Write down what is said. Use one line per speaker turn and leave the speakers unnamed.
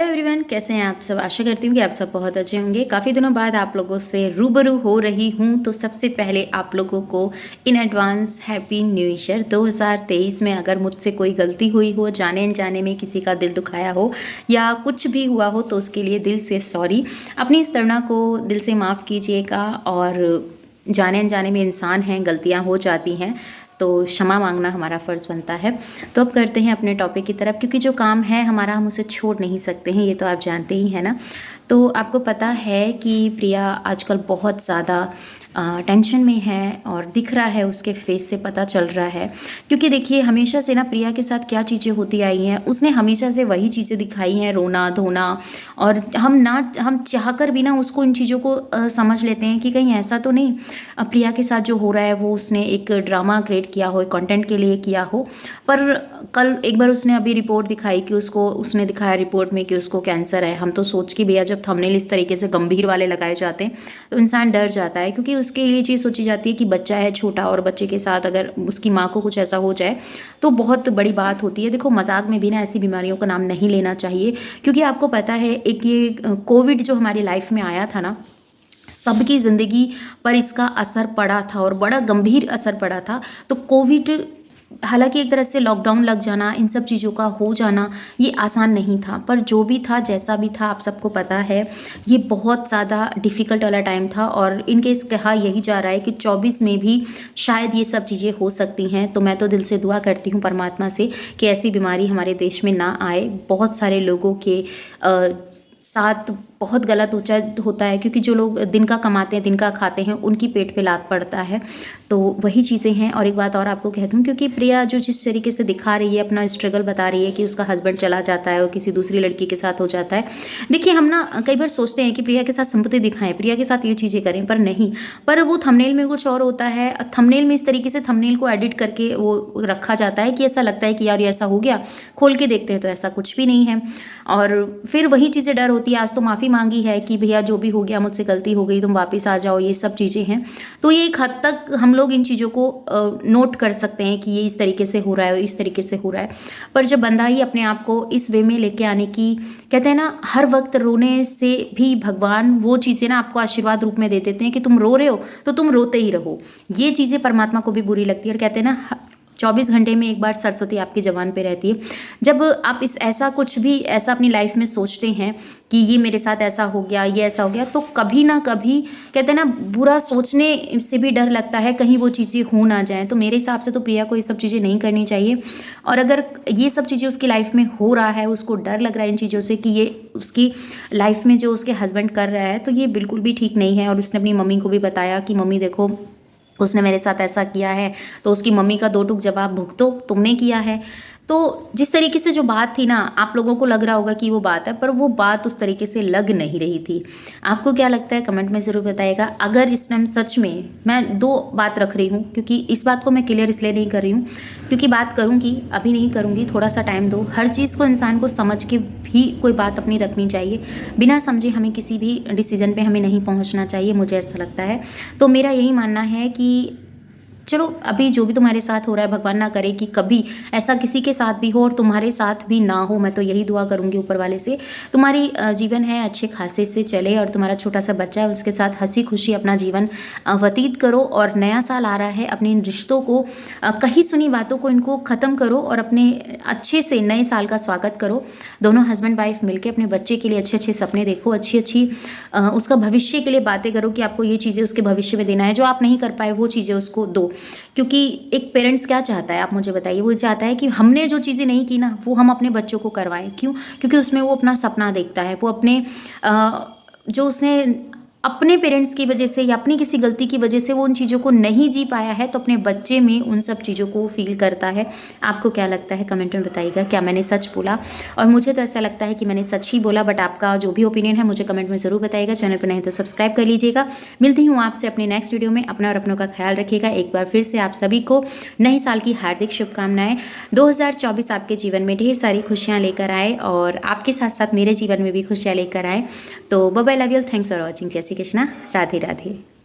Hello everyone, कैसे हैं आप सब। आशा करती हूँ कि आप सब बहुत अच्छे होंगे। काफ़ी दिनों बाद आप लोगों से रूबरू हो रही हूँ, तो सबसे पहले आप लोगों को in advance happy new year 2023 में। अगर मुझसे कोई गलती हुई हो, जाने अनजाने में किसी का दिल दुखाया हो या कुछ भी हुआ हो, तो उसके लिए दिल से सॉरी। अपनी इस तरह को दिल से माफ़ कीजिएगा। और जाने अनजाने में इंसान हैं, गलतियाँ हो जाती हैं, तो क्षमा मांगना हमारा फ़र्ज़ बनता है। तो अब करते हैं अपने टॉपिक की तरफ, क्योंकि जो काम है हमारा, हम उसे छोड़ नहीं सकते हैं, ये तो आप जानते ही हैं ना। तो आपको पता है कि प्रिया आजकल बहुत ज़्यादा टेंशन में है, और दिख रहा है, उसके फेस से पता चल रहा है। क्योंकि देखिए, हमेशा से ना प्रिया के साथ क्या चीज़ें होती आई हैं, उसने हमेशा से वही चीज़ें दिखाई हैं, रोना धोना। और हम चाहकर भी ना उसको इन चीज़ों को समझ लेते हैं कि कहीं ऐसा तो नहीं प्रिया के साथ जो हो रहा है वो उसने एक ड्रामा क्रिएट किया हो, कंटेंट के लिए किया हो। पर कल एक बार उसने अभी रिपोर्ट दिखाई कि उसने दिखाया रिपोर्ट में कि उसको कैंसर है। हम तो सोच के भैया, जब थंबनेल इस तरीके से गंभीर वाले लगाए जाते हैं तो इंसान डर जाता है, क्योंकि उसके लिए चीज़ सोची जाती है कि बच्चा है छोटा, और बच्चे के साथ अगर उसकी माँ को कुछ ऐसा हो जाए तो बहुत बड़ी बात होती है। देखो, मजाक में भी ना ऐसी बीमारियों का नाम नहीं लेना चाहिए, क्योंकि आपको पता है एक ये कोविड जो हमारी लाइफ में आया था ना, सबकी ज़िंदगी पर इसका असर पड़ा था, और बड़ा गंभीर असर पड़ा था। तो कोविड, हालांकि एक तरह से लॉकडाउन लग जाना, इन सब चीज़ों का हो जाना, ये आसान नहीं था। पर जो भी था, जैसा भी था, आप सबको पता है, ये बहुत ज़्यादा डिफ़िकल्ट वाला टाइम था। और इनके इस कहा यही जा रहा है कि 24 में भी शायद ये सब चीज़ें हो सकती हैं। तो मैं तो दिल से दुआ करती हूँ परमात्मा से कि ऐसी बीमारी हमारे देश में ना आए। बहुत सारे लोगों के साथ बहुत गलत होता है, क्योंकि जो लोग दिन का कमाते हैं, दिन का खाते हैं, उनकी पेट पे लात पड़ता है। तो वही चीज़ें हैं। और एक बात और आपको कह दूं, क्योंकि प्रिया जो जिस तरीके से दिखा रही है, अपना स्ट्रगल बता रही है कि उसका हस्बैंड चला जाता है और किसी दूसरी लड़की के साथ हो जाता है। देखिए, हम ना कई बार सोचते हैं कि प्रिया के साथ संपत्ति दिखाएं, प्रिया के साथ ये चीज़ें करें, पर नहीं। पर वो थंबनेल में कुछ और होता है। थंबनेल में इस तरीके से थंबनेल को एडिट करके वो रखा जाता है कि ऐसा लगता है कि यार ये ऐसा हो गया, खोल के देखते हैं तो ऐसा कुछ भी नहीं है। और फिर वही चीज़ें डर होती है। आज तो माफ़ी मांगी है कि भैया जो भी हो गया, मुझसे गलती हो गई, तुम वापस आ जाओ, ये सब चीज़ें हैं। तो ये एक हद तक हम लोग इन चीज़ों को नोट कर सकते हैं कि ये इस तरीके से हो रहा है, इस तरीके से हो रहा है। पर जब बंदा ही अपने आप को इस वे में लेके आने की, कहते हैं ना, हर वक्त रोने से भी भगवान वो चीज़ें ना आपको आशीर्वाद रूप में दे देते हैं कि तुम रो रहे हो तो तुम रोते ही रहो। ये चीज़ें परमात्मा को भी बुरी लगती है, और कहते हैं ना, 24 घंटे में एक बार सरस्वती आपकी ज़बान पे रहती है। जब आप ऐसा कुछ भी ऐसा अपनी लाइफ में सोचते हैं कि ये मेरे साथ ऐसा हो गया, ये ऐसा हो गया, तो कभी ना कभी, कहते हैं ना, बुरा सोचने से भी डर लगता है कहीं वो चीज़ें हो ना जाएं। तो मेरे हिसाब से तो प्रिया को ये सब चीज़ें नहीं करनी चाहिए। और अगर ये सब चीज़ें उसकी लाइफ में हो रहा है, उसको डर लग रहा है इन चीज़ों से कि ये उसकी लाइफ में जो उसके हस्बैंड कर रहा है, तो ये बिल्कुल भी ठीक नहीं है। और उसने अपनी मम्मी को भी बताया कि मम्मी देखो, उसने मेरे साथ ऐसा किया है। तो उसकी मम्मी का दो टूक जवाब, भुगतो, तुमने किया है। तो जिस तरीके से जो बात थी ना, आप लोगों को लग रहा होगा कि वो बात है, पर वो बात उस तरीके से लग नहीं रही थी। आपको क्या लगता है, कमेंट में ज़रूर बताइएगा। अगर इस टाइम सच में मैं दो बात रख रही हूँ, क्योंकि इस बात को मैं क्लियर इसलिए नहीं कर रही हूँ क्योंकि बात करूँगी, अभी नहीं करूँगी, थोड़ा सा टाइम दो। हर चीज़ को इंसान को समझ के भी कोई बात अपनी रखनी चाहिए। बिना समझे हमें किसी भी डिसीजन पे हमें नहीं पहुँचना चाहिए, मुझे ऐसा लगता है। तो मेरा यही मानना है कि चलो, अभी जो भी तुम्हारे साथ हो रहा है, भगवान ना करे कि कभी ऐसा किसी के साथ भी हो और तुम्हारे साथ भी ना हो। मैं तो यही दुआ करूंगी ऊपर वाले से, तुम्हारी जीवन है अच्छे खासे से चले, और तुम्हारा छोटा सा बच्चा है, उसके साथ हंसी खुशी अपना जीवन व्यतीत करो। और नया साल आ रहा है, अपने इन रिश्तों को, कहीं सुनी बातों को, इनको ख़त्म करो, और अपने अच्छे से नए साल का स्वागत करो। दोनों हस्बैंड वाइफ मिलकर अपने बच्चे के लिए अच्छे अच्छे सपने देखो, अच्छी अच्छी उसका भविष्य के लिए बातें करो कि आपको ये चीज़ें उसके भविष्य में देना है, जो आप नहीं कर पाए वो चीज़ें उसको दो। क्योंकि एक पेरेंट्स क्या चाहता है, आप मुझे बताइए। वो चाहता है कि हमने जो चीज़ें नहीं की ना, वो हम अपने बच्चों को करवाएं। क्यों? क्योंकि उसमें वो अपना सपना देखता है, वो अपने जो उसने अपने पेरेंट्स की वजह से या अपनी किसी गलती की वजह से वो उन चीज़ों को नहीं जी पाया है, तो अपने बच्चे में उन सब चीज़ों को फील करता है। आपको क्या लगता है, कमेंट में बताइएगा। क्या मैंने सच बोला? और मुझे तो ऐसा लगता है कि मैंने सच ही बोला, बट आपका जो भी ओपिनियन है मुझे कमेंट में ज़रूर बताइएगा। चैनल पर नहीं तो सब्सक्राइब कर लीजिएगा। मिलती हूँ आपसे अपने नेक्स्ट वीडियो में। अपना और अपनों का ख्याल रखिएगा। एक बार फिर से आप सभी को नए साल की हार्दिक शुभकामनाएं। 2024 आपके जीवन में ढेर सारी खुशियाँ लेकर आए, और आपके साथ साथ मेरे जीवन में भी खुशियाँ लेकर आए। तो bye bye, love you, thanks for watching. जय श्री कृष्णा, राधे राधे।